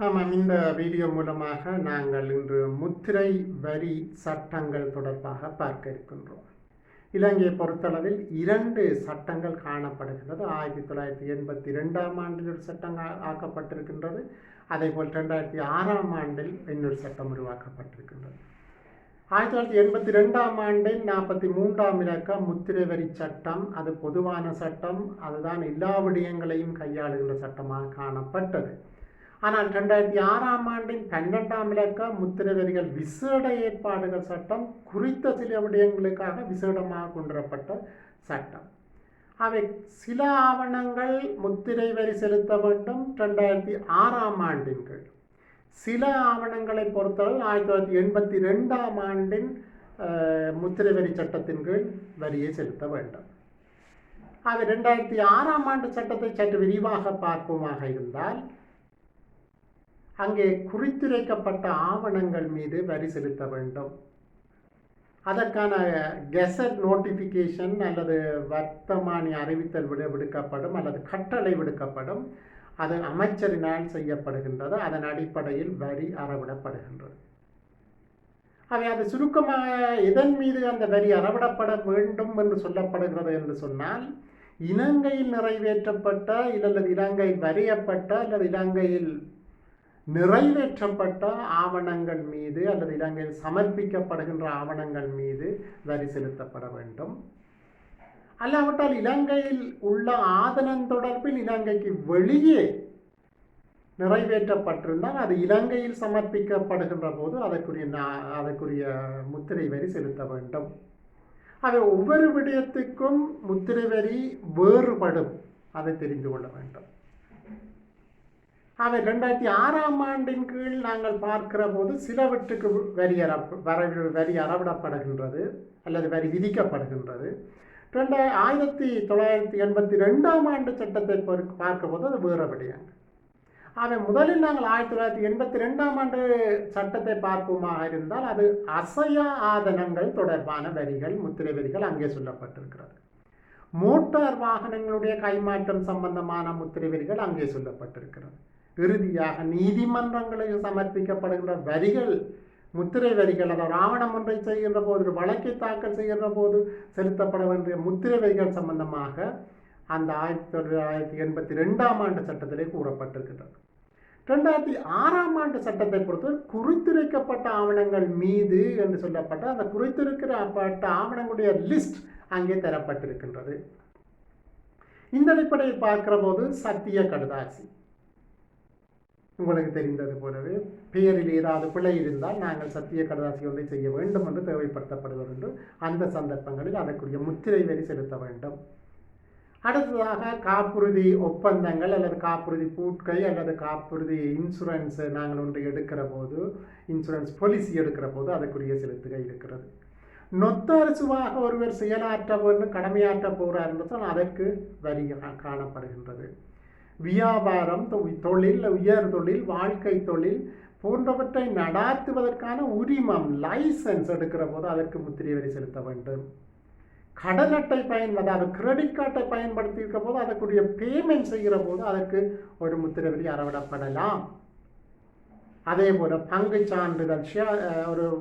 ஆமாம், இந்த வீடியோ மூலமாக நாங்கள் இன்று முத்திரை வரி சட்டங்கள் தொடர்பாக பார்க்க இருக்கின்றோம். இலங்கையை பொறுத்தளவில் 2 சட்டங்கள் காணப்படுகின்றது. 1982ஆம் ஆண்டில் ஒரு சட்டம் ஆக்கப்பட்டிருக்கின்றது. அதேபோல் 2006ஆம் ஆண்டில் இன்னொரு சட்டம் உருவாக்கப்பட்டிருக்கின்றது. 1982ஆம் ஆண்டில் 43ஆம் இலக்கம் முத்திரை வரி சட்டம். அது பொதுவான சட்டம். அதுதான் எல்லா விடயங்களையும் கையாளுகின்ற சட்டமாக காணப்பட்டது. ஆனால் 2006ஆம் ஆண்டின் 12ஆம் இலக்கம் முத்திரை வரிகள் விசேட ஏற்பாடுகள் சட்டம் குறித்த சில விடயங்களுக்காக விசேடமாக கொண்டுவரப்பட்ட சட்டம். அவை சில ஆவணங்கள் முத்திரை வரி செலுத்த வேண்டும் 2006ஆம் ஆண்டின் கீழ். சில ஆவணங்களை பொறுத்தளவு 1982ஆம் ஆண்டின் முத்திரை வரி சட்டத்தின் கீழ் வரியை செலுத்த வேண்டும். அவை 2006ஆம் ஆண்டு சட்டத்தை சற்று விரிவாக பார்ப்போமாக இருந்தால், அங்கே குறித்துரைக்கப்பட்ட ஆவணங்கள் மீது வரி செலுத்த வேண்டும். அதற்கான கெசட் நோட்டிஃபிகேஷன் அல்லது வர்த்தமானி அறிவித்தல் விடுக்கப்படும் அல்லது கட்டளை விடுக்கப்படும். அது அமைச்சரினால் செய்யப்படுகின்றது. அதன் அடிப்படையில் வரி அறவிடப்படுகின்றது. அவை அது சுருக்கமாக எதன் மீது அந்த வரி அறவிடப்பட வேண்டும் என்று சொல்லப்படுகிறது என்று சொன்னால், இலங்கையில் நிறைவேற்றப்பட்ட அல்லது இலங்கையில் வரையப்பட்ட அல்லது இலங்கையில் நிறைவேற்றப்பட்ட ஆவணங்கள் மீது அல்லது இலங்கையில் சமர்ப்பிக்கப்படுகின்ற ஆவணங்கள் மீது வரி செலுத்தப்பட வேண்டும். அல்லாவிட்டால் இலங்கையில் உள்ள ஆதனம் தொடர்பில் இலங்கைக்கு வெளியே நிறைவேற்றப்பட்டிருந்தால் அது இலங்கையில் சமர்ப்பிக்கப்படுகின்ற போது அதற்குரிய முத்திரை வரி செலுத்த வேண்டும். அது ஒவ்வொரு விடயத்துக்கும் முத்திரை வரி வேறுபடும். அதை தெரிந்து கொள்ள வேண்டும். அவை 2006ஆம் ஆண்டின் கீழ் நாங்கள் பார்க்கிற போது சிலவற்றுக்கு வரி அறவிடப்படுகின்றது அல்லது வரி விதிக்கப்படுகின்றது. 1982ஆம் ஆண்டு சட்டத்தை பார்க்கும் போது அது வேறு விடயங்கள். அவை முதலில் நாங்கள் 1982ஆம் ஆண்டு சட்டத்தை பார்ப்போமாக இருந்தால், அது அசையா ஆதனங்கள் தொடர்பான வரிகள் முத்திரை வரிகள் அங்கே சொல்லப்பட்டிருக்கிறது. மோட்டார் வாகனங்களுடைய கைமாற்றம் சம்பந்தமான முத்திரை வரிகள் அங்கே சொல்லப்பட்டிருக்கிறது. இறுதியாக நீதிமன்றங்களில் சமர்ப்பிக்கப்படுகின்ற வரிகள் முத்திரை வரிகள், அதாவது ஆவணம் ஒன்றை செய்கின்ற போது, ஒரு வழக்கை தாக்கல் செய்கின்ற போது செலுத்தப்பட வேண்டிய முத்திரை வரிகள் சம்பந்தமாக அந்த 1982ஆம் ஆண்டு சட்டத்திலே கூறப்பட்டிருக்கின்றது. 2006ஆம் ஆண்டு சட்டத்தை பொறுத்தவரை குறித்துரைக்கப்பட்ட ஆவணங்கள் மீது என்று சொல்லப்பட்ட அந்த குறித்திருக்கப்பட்ட ஆவணங்களுடைய லிஸ்ட் அங்கே தரப்பட்டிருக்கின்றது. இந்த அடிப்படையில் பார்க்கிற போது சத்திய கடுதாசி, உங்களுக்கு தெரிந்தது போலவே பெயரில் ஏதாவது பிழை இருந்தால் நாங்கள் சத்திய கடுதாசி ஒன்றை செய்ய வேண்டும் என்று தேவைப்படுத்தப்படுவது. அந்த சந்தர்ப்பங்களில் அதற்குரிய முத்திரை வரி செலுத்த வேண்டும். அடுத்ததாக காப்புறுதி ஒப்பந்தங்கள் அல்லது காப்புறுதி பூட்கை அல்லது காப்புறுதி இன்சூரன்ஸ் நாங்கள் ஒன்று எடுக்கிற போது, இன்சூரன்ஸ் பாலிசி எடுக்கிற போது அதற்குரிய செலுத்துகை இருக்கிறது. நொத்தரசுவாக ஒருவர் செயலாற்ற வேண்டும், கடமையாற்ற போகிறார் என்றால் அதற்கு வரி காணப்படுகின்றது. வியாபாரம், தொழில், உயர் தொழில், வாழ்க்கை தொழில் போன்றவற்றை நடாத்துவதற்கான உரிமம், லைசன்ஸ் எடுக்கிற போது அதற்கு முத்திரை வரி செலுத்த வேண்டும். கடன் அட்டை அதாவது கிரெடிட் கார்டை பயன்படுத்தி இருக்க போது அதற்குரிய பேமெண்ட் செய்கிற போது அதற்கு ஒரு முத்திரை வரி அறவிடப்படலாம். அதே போல பங்கு சான்றிதழ்,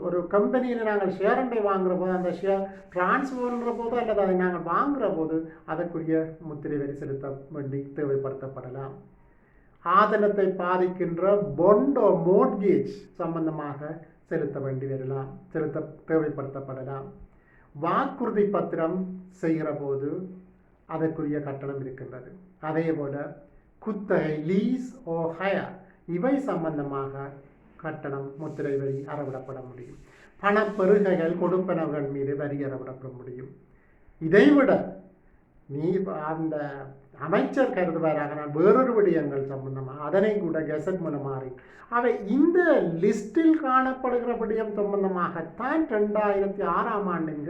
ஒரு கம்பெனியில் நாங்கள் ஷேர் அண்டை வாங்குற போது அந்த ஷேர் டிரான்ஸ்ஃபர் பண்ணுற போது அல்லது அதை நாங்கள் வாங்குகிற போது அதற்குரிய முத்திரை வரி செலுத்த வேண்டி தேவைப்படுத்தப்படலாம். ஆதனத்தை பாதிக்கின்ற பொண்டோ மோட்கேஜ் சம்பந்தமாக செலுத்த வேண்டி வரலாம், செலுத்த தேவைப்படுத்தப்படலாம். வாக்குறுதி பத்திரம் செய்கிற போது அதற்குரிய கட்டணம் இருக்கின்றது. அதே போல குத்தகை, லீஸ் ஓ ஹயர், இவை சம்பந்தமாக கட்டணம் முத்திரை வரி அறவிடப்பட முடியும். பணப்பெருகைகள், கொடுப்பனவுகள் மீது வரி அறவிடப்பட முடியும். இதைவிட அந்த அமைச்சர் கருதுவாராக நான் வேறொரு விடயங்கள் சம்பந்தமாக அதனை கூட கெசட் மூலமாறி அவை இந்த லிஸ்டில் காணப்படுகிற விடயம் சம்பந்தமாகத்தான் 2006ஆம் ஆண்டின்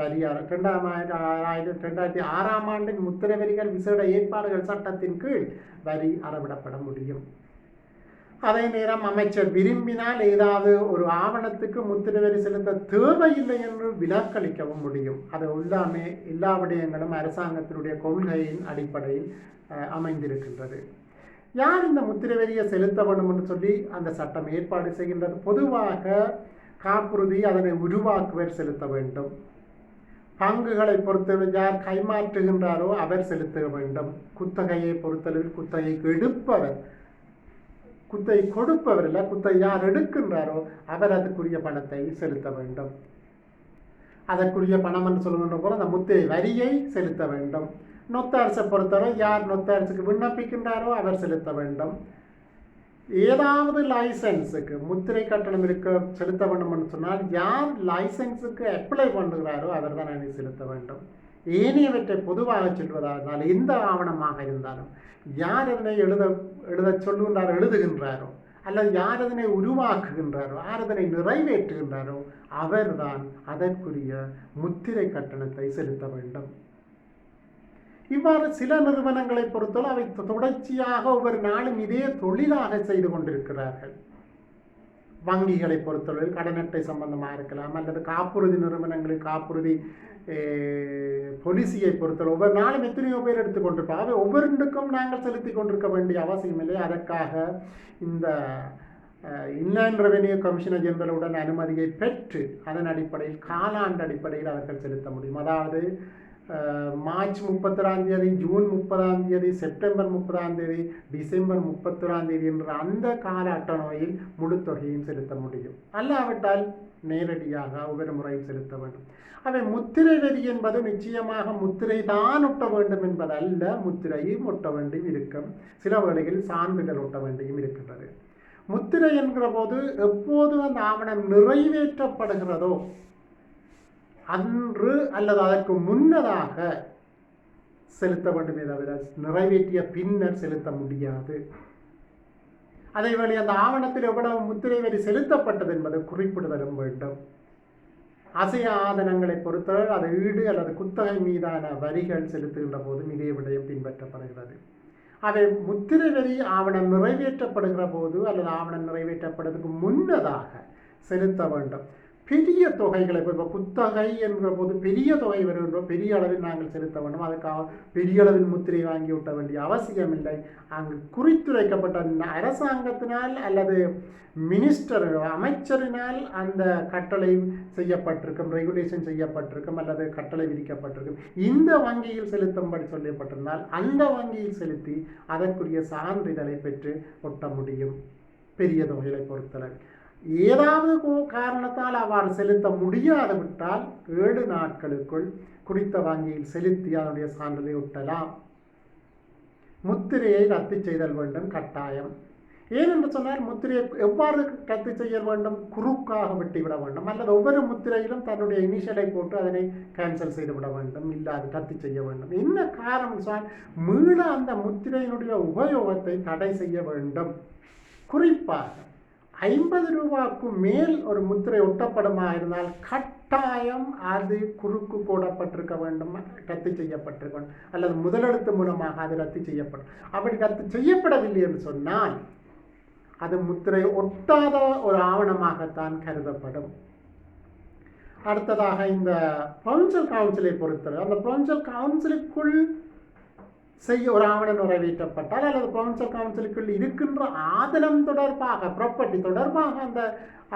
வரி 2006ஆம் ஆண்டின் முத்திரை வரிகள் விசேட ஏற்பாடுகள் சட்டத்தின் கீழ் வரி அறவிடப்பட முடியும். அதே நேரம் அமைச்சர் விரும்பினால் ஏதாவது ஒரு ஆவணத்துக்கு முத்திரை வரி செலுத்த தேவையில்லை என்று விலக்களிக்கவும் முடியும். அது எல்லாமே எல்லா விடயங்களும் அரசாங்கத்தினுடைய கொள்கையின் அடிப்படையில் அமைந்திருக்கின்றது. யார் இந்த முத்திரை வரியை செலுத்த வேண்டும் என்று சொல்லி அந்த சட்டம் ஏற்பாடு செய்கின்றது? பொதுவாக காப்புறுதி அதனை உருவாக்குவர் செலுத்த வேண்டும். பங்குகளை பொறுத்தவரை யார் கைமாற்றுகின்றாரோ அவர் செலுத்த வேண்டும். குத்தகையை பொறுத்தளவில் குத்தகைக்கு எடுப்பவர், குத்தகை கொடுப்பவர் இல்லை, குத்தகை யார் எடுக்கின்றாரோ அவர் அதுக்குரிய பணத்தை செலுத்த வேண்டும். அதற்குரிய பணம் என்று சொல்லுகின்ற போது அந்த முத்திரை வரியை செலுத்த வேண்டும். நொத்தரசை பொறுத்தவரை யார் நொத்தரசுக்கு விண்ணப்பிக்கின்றாரோ அவர் செலுத்த வேண்டும். ஏதாவது லைசன்ஸுக்கு முத்திரை கட்டணம் இருக்க செலுத்த வேண்டும் என்று சொன்னால் யார் லைசன்ஸுக்கு அப்ளை பண்ணுகிறாரோ அவர் தான் அதை செலுத்த வேண்டும். ஏனையவற்றை பொதுவாக சொல்வதால் எந்த ஆவணமாக இருந்தாலும் யார் அதனை எழுத சொல்லுகின்றாரோ, எழுதுகின்றாரோ, அல்லது யார் அதனை உருவாக்குகின்றாரோ, யார் அதனை நிறைவேற்றுகின்றாரோ அவர்தான் அதற்குரிய முத்திரை கட்டணத்தை செலுத்த வேண்டும். இவ்வாறு சில நிறுவனங்களை பொறுத்தவரை அவை தொடர்ச்சியாக ஒவ்வொரு நாளும் இதே தொழிலாக செய்து கொண்டிருக்கிறார்கள். வங்கிகளை பொறுத்தவரை கடன் அட்டை சம்பந்தமாக இருக்கலாம், அல்லது காப்புறுதி நிறுவனங்களில் காப்புறுதி பொலிசியை பொறுத்தவரை ஒவ்வொரு நாளும் எத்தனையோ பேர் எடுத்துக்கொண்டிருப்பாங்க. அவை ஒவ்வொன்றுக்கும் நாங்கள் செலுத்தி கொண்டிருக்க வேண்டிய அவசியம் இல்லை. அதற்காக இந்த இன்லேண்ட் ரெவென்யூ கமிஷனர் ஜெனரலுடன் அனுமதியை பெற்று அதன் அடிப்படையில் காலாண்டு அடிப்படையில் அவர்கள் செலுத்த முடியும். அதாவது மார்ச் 31 ஜூன் 30 செப்டம்பர் 30 டிசம்பர் 31 என்ற அந்த கால அட்டவணையில் முழு தொகையும் செலுத்த முடியும். அல்லாவிட்டால் நேரடியாக ஒவ்வொரு முறையும் செலுத்த வேண்டும். அவை முத்திரை வரி என்பது நிச்சயமாக முத்திரை தான் ஒட்ட வேண்டும் என்பதல்ல, முத்திரையும் ஒட்ட வேண்டியும் இருக்கும். சில வேளைகளில் சான்றிதழ் ஒட்ட வேண்டியும் இருக்கின்றது. முத்திரை என்கிற போது எப்போது அந்த ஆவணம் நிறைவேற்றப்படுகிறதோ அன்று அல்லது அதற்கு முன்னதாக செலுத்த வேண்டுமே தவிர நிறைவேற்றிய பின்னர் செலுத்த முடியாது. அதேவேளை அந்த ஆவணத்தில் எவ்வளவு முத்திரை வரி செலுத்தப்பட்டது என்பது குறிப்பிடுதலும் வேண்டும். அசைய ஆதனங்களை பொறுத்தவரை அது ஈடு அல்லது குத்தகை மீதான வரிகள் செலுத்துகின்ற போதும் இதே விடயம் பின்பற்றப்படுகிறது. அவை முத்திரை வரி ஆவணம் நிறைவேற்றப்படுகிற போது அல்லது ஆவணம் நிறைவேற்றப்படுவதற்கு முன்னதாக செலுத்த வேண்டும். பெரிய தொகைகளை இப்போ குத்தகை என்ற போது பெரிய தொகை வருகின்றோம், பெரிய அளவில் நாங்கள் செலுத்த வேண்டும். அதுக்காக பெரிய அளவில் முத்திரை வாங்கி விட்ட வேண்டிய அவசியம் இல்லை. அங்கு குறித்துரைக்கப்பட்ட அரசாங்கத்தினால் அல்லது மினிஸ்டர் அமைச்சரினால் அந்த கட்டளை செய்யப்பட்டிருக்கும், ரெகுலேஷன் செய்யப்பட்டிருக்கும் அல்லது கட்டளை விதிக்கப்பட்டிருக்கும். இந்த வங்கியில் செலுத்தும்படி சொல்லப்பட்டிருந்தால் அந்த வங்கியில் செலுத்தி அதற்குரிய சான்றிதழை பெற்று ஒட்ட முடியும். பெரிய தொகைகளை பொறுத்தளவு ஏதாவது காரணத்தால் அவ்வாறு செலுத்த முடியாது விட்டால் 7 நாட்களுக்குள் குறித்த வங்கியில் செலுத்தி அதனுடைய சான்றிதழை ஒட்டலாம். முத்திரையை ரத்து செய்தல் வேண்டும் கட்டாயம். ஏனென்று சொன்னால் முத்திரையை எவ்வாறு ரத்து செய்ய வேண்டும்? குறுக்காக வெட்டிவிட வேண்டும், அல்லது ஒவ்வொரு முத்திரையிலும் தன்னுடைய இனிஷியலை போட்டு அதனை கேன்சல் செய்துவிட வேண்டும், இல்லாது ரத்து செய்ய வேண்டும். என்ன காரணம் சொன்னால் மீள அந்த முத்திரையினுடைய உபயோகத்தை தடை செய்ய வேண்டும். குறிப்பாக 50 ரூபாய்க்கு மேல் ஒரு முத்திரை ஒட்டப்படுமா இருந்தால் கட்டாயம் அது குறுக்கு போடப்பட்டிருக்க வேண்டும், ரத்து செய்யப்பட்டிருக்க வேண்டும், அல்லது முதலெழுத்து மூலமாக அது ரத்து செய்யப்படும். அப்படி ரத்து செய்யப்படவில்லை என்று சொன்னால் அது முத்திரை ஒட்டாத ஒரு ஆவணமாகத்தான் கருதப்படும். அடுத்ததாக இந்த ப்ரொவின்சியல் கவுன்சிலை பொறுத்தவரை அந்த ப்ரொவின்சியல் கவுன்சிலுக்குள் செய்ய ஒரு ஆவணம் நிறைவேற்றப்பட்டால் அல்லது ப்ரொவின்சியல் கவுன்சிலுக்குள் இருக்கின்ற ஆதனம் தொடர்பாக ப்ராப்பர்ட்டி தொடர்பாக அந்த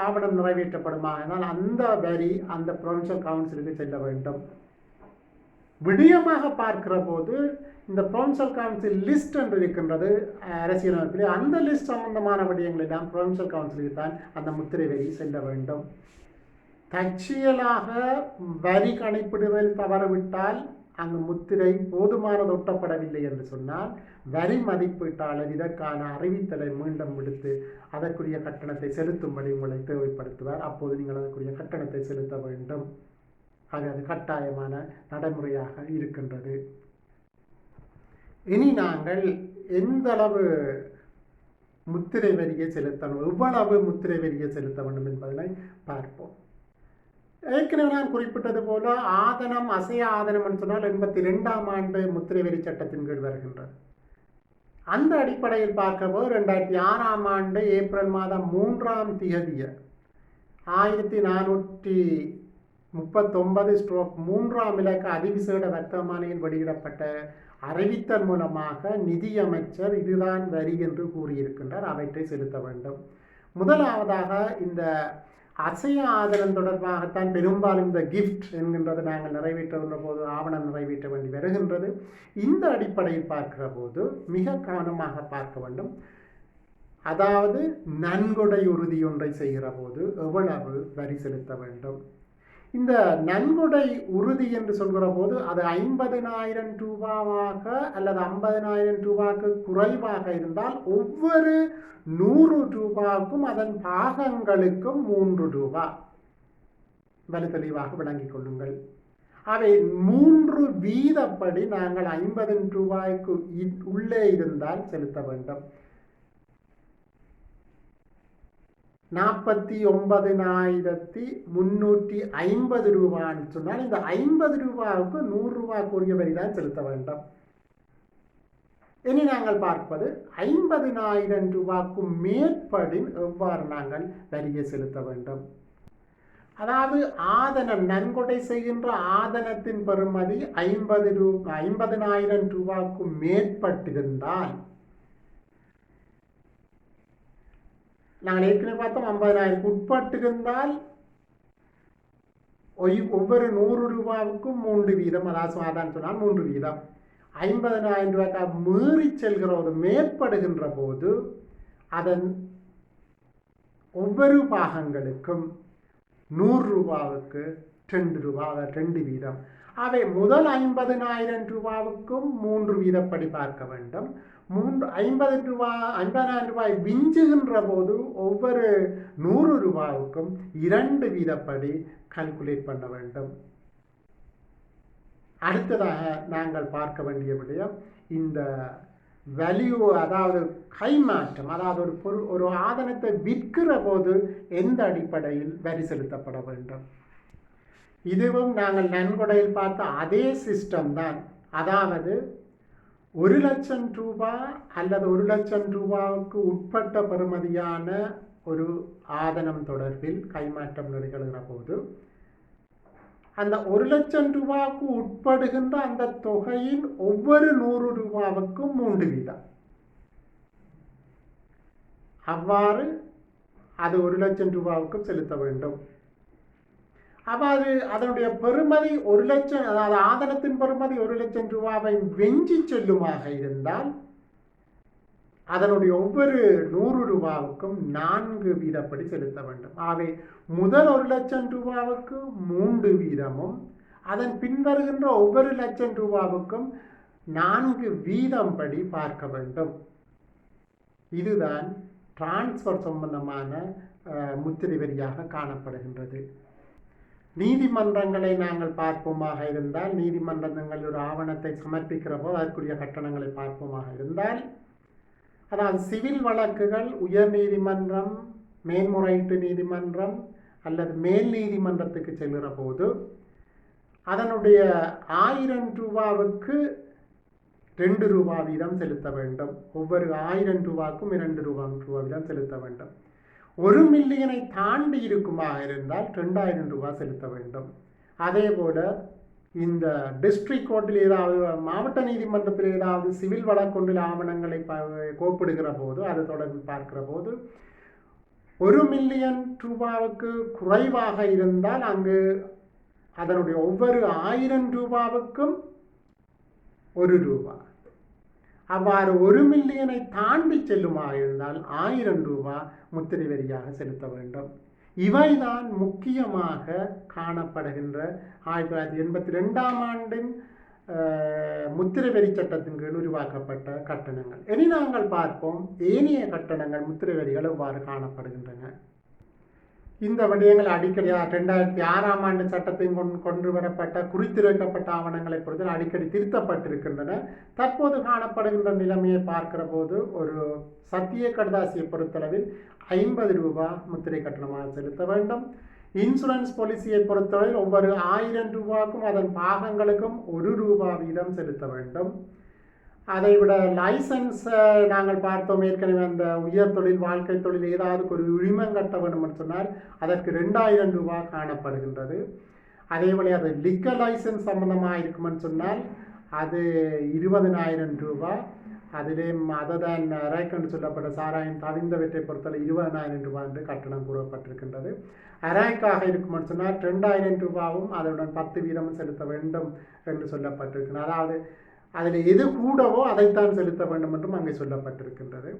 ஆவணம் நிறைவேற்றப்படுமா என்றால் அந்த வரி அந்த ப்ரொவின்சியல் கவுன்சிலுக்கு செல்ல வேண்டும். விடயமாக பார்க்கிற போது இந்த ப்ரொவின்சியல் கவுன்சில் லிஸ்ட் என்று இருக்கின்றது அரசியலமைப்பிலே. அந்த லிஸ்ட் சம்பந்தமான விடயங்கள் எல்லாம் ப்ரொவின்சியல் கவுன்சிலுக்கு தான் அந்த முத்திரை வரி செல்ல வேண்டும். தற்செயலாக வரி கணிப்பிடுவதில் தவறவிட்டால் அங்கு முத்திரை போதுமானது ஒட்டப்படவில்லை என்று சொன்னால் வரி மதிப்பீட்டாளர் இதற்கான அறிவித்தலை மீண்டும் விடுத்து அதற்குரிய கட்டணத்தை செலுத்தும்படி உங்களை தேவைப்படுத்துவார். அப்போது நீங்கள் அதற்குரிய கட்டணத்தை செலுத்த வேண்டும். ஆக அது கட்டாயமான நடைமுறையாக இருக்கின்றது. இனி நாங்கள் எந்த அளவு முத்திரை வரியை செலுத்தணும், எவ்வளவு முத்திரை வரியை செலுத்த வேண்டும் என்பதனை பார்ப்போம். ஏற்கனவே நான் குறிப்பிட்டது போல ஆதனம் அசைய ஆதனம் என்று சொன்னால் 82ஆம் ஆண்டு முத்திரை வரி சட்டத்தின் கீழ் வருகின்றது. அந்த அடிப்படையில் பார்க்கும்போது 2006ஆம் ஆண்டு ஏப்ரல் மாதம் 3ஆம் தேதி 1430 39/3ஆம் இலக்க அதிவிசேட வர்த்தமானியில் வெளியிடப்பட்ட அறிவித்தல் மூலமாக நிதியமைச்சர் இதுதான் வரி என்று கூறியிருக்கின்றார். அவற்றை செலுத்த வேண்டும். முதலாவதாக இந்த அசைய ஆதரவு தொடர்பாகத்தான் பெரும்பாலும் இந்த கிஃப்ட் என்கின்றது நாங்கள் நிறைவேற்றுகின்ற போது ஆவணம் நிறைவேற்ற வேண்டி வருகின்றது. இந்த அடிப்படையில் பார்க்கிற போது மிக கவனமாக பார்க்க வேண்டும். அதாவது நன்கொடை உறுதி ஒன்றை செய்கிற போது எவ்வளவு வரி செலுத்த வேண்டும். இந்த நன்கொடை உறுதி என்று சொல்கிற போது அது 50,000 ரூபாவாக அல்லது 50,000 ரூபாய்க்கு குறைவாக இருந்தால் ஒவ்வொரு 100 ரூபாய்க்கும் அதன் பாகங்களுக்கும் 3 ரூபாய். வலு தெளிவாக விளங்கிக் கொள்ளுங்கள். அவை 3 வீதப்படி நாங்கள் 50 ரூபாய்க்கு உள்ளே இருந்தால் செலுத்த வேண்டும். 49,350 ரூபான்னு சொன்னால் இந்த 50 ரூபாவுக்கு 100 ரூபாய்க்குரிய வரி தான் செலுத்த வேண்டும். இனி நாங்கள் பார்ப்பது 50,000 ரூபாய்க்கு மேற்படி எவ்வாறு நாங்கள் வரியை செலுத்த வேண்டும். அதாவது ஆதனம் நன்கொடை செய்கின்ற ஆதனத்தின் பெறுமதி 50,000 ரூபாய்க்கு மேற்பட்டிருந்தால், நாங்கள் ஏற்கனவே பார்த்தோம் 50,000 உட்பட்டிருந்தால் ஒவ்வொரு 100 ரூபாவுக்கும் 3 வீதம், அதாவது சாதாரண சொன்னால் 3 வீதம். 50,000 ரூபாய்க்கு மீறி செல்கிற ஒரு மேற்படுகின்ற போது அதன் ஒவ்வொரு பாகங்களுக்கும் 100 ரூபாவுக்கு 2 ரூபாய், அதாவது 2 வீதம். அவை முதல் 50,000 ரூபாவுக்கும் 3 வீதப்படி பார்க்க வேண்டும். 50,000 ரூபாய் விஞ்சுகின்ற போது ஒவ்வொரு 100 ரூபாவுக்கும் 2 வீதப்படி கால்குலேட் பண்ண வேண்டும். அடுத்ததாக நாங்கள் பார்க்க வேண்டிய விடயம் இந்த வேல்யூ, அதாவது கைமாற்றம், அதாவது ஒரு ஆதனத்தை விற்கிற போது எந்த அடிப்படையில் வரி செலுத்தப்பட வேண்டும். இதுவும் நாங்கள் நன்கொடையில் பார்த்த அதே சிஸ்டம் தான். அதாவது 1,00,000 ரூபாய் அல்லது 1,00,000 ரூபாவுக்கு உட்பட்ட பெறுமதியான ஒரு ஆதனம் தொடர்பில் கைமாற்றம் நிகழ்கிற போது அந்த 1,00,000 ரூபாய்க்கு உட்படுகின்ற அந்த தொகையின் ஒவ்வொரு 100 ரூபாவுக்கும் 3 வீதம். அவ்வாறு அது 1,00,000 ரூபாவுக்கும் செலுத்த வேண்டும். அவ்வாறு அதனுடைய பெறுமதி 1,00,000, அதாவது ஆதனத்தின் பெறுமதி 1,00,000 ரூபாவை வெஞ்சி செல்லுமாக இருந்தால் அதனுடைய ஒவ்வொரு 100 ரூபாவுக்கும் 4 வீதப்படி செலுத்த வேண்டும். ஆகவே முதல் 1,00,000 ரூபாவுக்கு 3 வீதமும் அதன் பின்வருகின்ற ஒவ்வொரு 1,00,000 ரூபாவுக்கும் 4 வீதம் படி பார்க்க வேண்டும். இதுதான் டிரான்ஸ்ஃபர் சம்பந்தமான முத்திரை வரியாக காணப்படுகின்றது. நீதிமன்றங்களை நாங்கள் பார்ப்போமாக இருந்தால், நீதிமன்றங்கள் ஒரு ஆவணத்தை சமர்ப்பிக்கிற போது அதற்குரிய கட்டணங்களை பார்ப்போமாக இருந்தால், அதாவது சிவில் வழக்குகள் உயர் நீதிமன்றம், மேன்முறையீட்டு நீதிமன்றம் அல்லது மேல் நீதிமன்றத்துக்கு செல்கிற போது அதனுடைய 1000 ரூபாவுக்கு 2 ரூபாய் வீதம் செலுத்த வேண்டும். ஒவ்வொரு 1000 ரூபாய்க்கும் 2 ரூபாய் வீதம் செலுத்த வேண்டும். 1 மில்லியனை தாண்டி இருக்குமாக இருந்தால் 2,000 ரூபாய் செலுத்த வேண்டும். அதே போல இந்த டிஸ்ட்ரிக்ட் கோர்ட்டில் ஏதாவது, மாவட்ட நீதிமன்றத்தில் ஏதாவது சிவில் வழக்கொன்றில் ஆவணங்களை கோப்பிடுகிற போது அது தொடர்பில் பார்க்கிற போது 1 மில்லியன் ரூபாவுக்கு குறைவாக இருந்தால் அங்கு அதனுடைய ஒவ்வொரு 1000 ரூபாவுக்கும் 1 ரூபாய். அவ்வாறு 1 மில்லியனை தாண்டி செல்லுமாக இருந்தால் 1000 ரூபாய் முத்திரை வரியாக செலுத்த வேண்டும். இவைதான் முக்கியமாக காணப்படுகின்ற 1982ஆம் ஆண்டின் முத்திரை வரி சட்டத்தின் கீழ் உருவாக்கப்பட்ட கட்டணங்கள். இனி நாங்கள் பார்ப்போம் ஏனைய கட்டணங்கள், முத்திரை வரிகள் எவ்வாறு காணப்படுகின்றன. இந்த விடயங்கள் அடிக்கடி 2006ஆம் ஆண்டு சட்டத்தின் கொண்டு வரப்பட்ட குறித்திருக்கப்பட்ட ஆவணங்களை பொறுத்து அடிக்கடி திருத்தப்பட்டிருக்கின்றன. தற்போது காணப்படுகின்ற நிலைமையை பார்க்கிற போது ஒரு சத்திய கடதாசியை பொறுத்தளவில் 50 ரூபாய் முத்திரை கட்டணமாக செலுத்த வேண்டும். இன்சூரன்ஸ் பாலிசியை பொறுத்தளவில் ஒவ்வொரு 1000 ரூபாய்க்கும் அதன் பாகங்களுக்கும் 1 ரூபாய் வீதம் செலுத்த வேண்டும். அதைவிட லைசன்ஸ் நாங்கள் பார்த்தோம் ஏற்கனவே, அந்த உயர் தொழில், வாழ்க்கை தொழில் ஏதாவது ஒரு உரிமம் கட்ட வேண்டும் என்று சொன்னால் அதற்கு 2,000 ரூபாய் காணப்படுகின்றது. அதேபோல் அது லிக்கர் லைசன்ஸ் சம்மந்தமாக இருக்குமென்னு சொன்னால் அது 20,000 ரூபா. அதிலே அததான் அராய்க்கென்று சொல்லப்பட்ட சாராயம் தவிர்ந்தவற்றை பொறுத்தவரை 20,000 ரூபா என்று கட்டணம் கூறப்பட்டிருக்கின்றது. அராய்க்காக இருக்குமென்னு சொன்னால் 2,000 ரூபாவும் அதனுடன் 10% செலுத்த வேண்டும் என்று சொல்லப்பட்டிருக்கிறது. அதாவது அதில் எது கூடவோ அதைத்தான் செலுத்த வேண்டும் என்றும் அங்கே சொல்லப்பட்டிருக்கின்றது.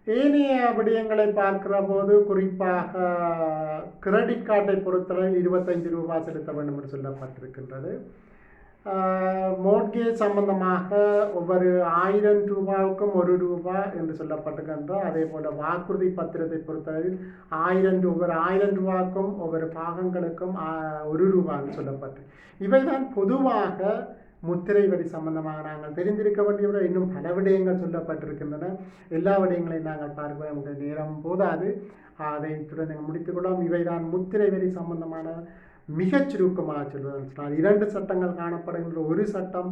ஏனைய விடயங்களை பார்க்கிற போது குறிப்பாக கிரெடிட் கார்டை பொறுத்தளவில் 25 ரூபா செலுத்த வேண்டும் என்று சொல்லப்பட்டிருக்கின்றது. மோட்கேஜ் சம்பந்தமாக ஒவ்வொரு 1000 ரூபாவுக்கும் 1 ரூபா என்று சொல்லப்பட்டிருக்கின்ற அதே போல் வாக்குறுதி பத்திரத்தை பொறுத்தளவில் ஒவ்வொரு 1000 ரூபாய்க்கும் ஒவ்வொரு பாகங்களுக்கும் 1 ரூபா என்று சொல்லப்பட்டு இவைதான் பொதுவாக முத்திரை வரி சம்பந்தமாக நாங்கள் தெரிந்திருக்க வேண்டிய இன்னும் பல விடயங்கள் சொல்லப்பட்டிருக்கின்றன. எல்லா விடயங்களையும் நாங்கள் பார்க்க நமக்கு நேரம் போதாது. அதை இத்துடன் நாங்கள் முடித்துக்கொள்ளோம். இவைதான் முத்திரை வரி சம்பந்தமான மிகச் சுருக்கமாக சொல்வதன் சொன்னால் 2 சட்டங்கள் காணப்படுகின்ற. ஒரு சட்டம்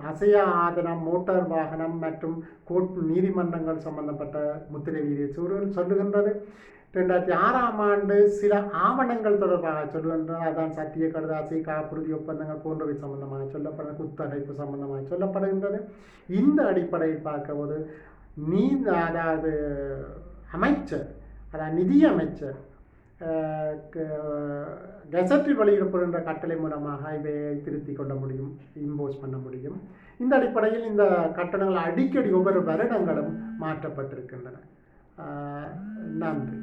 அசையா ஆதனம் மோட்டார் வாகனம் மற்றும் நீதிமன்றங்கள் சம்பந்தப்பட்ட முத்திரை வீதியை சொல்லுகின்றது. 2006ஆம் ஆண்டு சில ஆவணங்கள் தொடர்பாக சொல்லுகின்றது. அதான் சத்திய கடுதாசி காப்புறுதி ஒப்பந்தங்கள் போன்றவை சம்பந்தமாக சொல்லப்பட குத்தகைப்பு சம்பந்தமாக சொல்லப்படுகின்றது. இந்த அடிப்படையில் பார்க்கும்போது அதாவது அமைச்சர் அதாவது நிதி அமைச்சர் கெசட்டில் வெளியிடப்படுகின்ற கட்டளை மூலமாக இவையை திருத்திக் கொள்ள முடியும், இம்போஸ் பண்ண முடியும். இந்த அடிப்படையில் இந்த கட்டணங்கள் அடிக்கடி ஒவ்வொரு வருடங்களும் மாற்றப்பட்டிருக்கின்றன. நன்றி.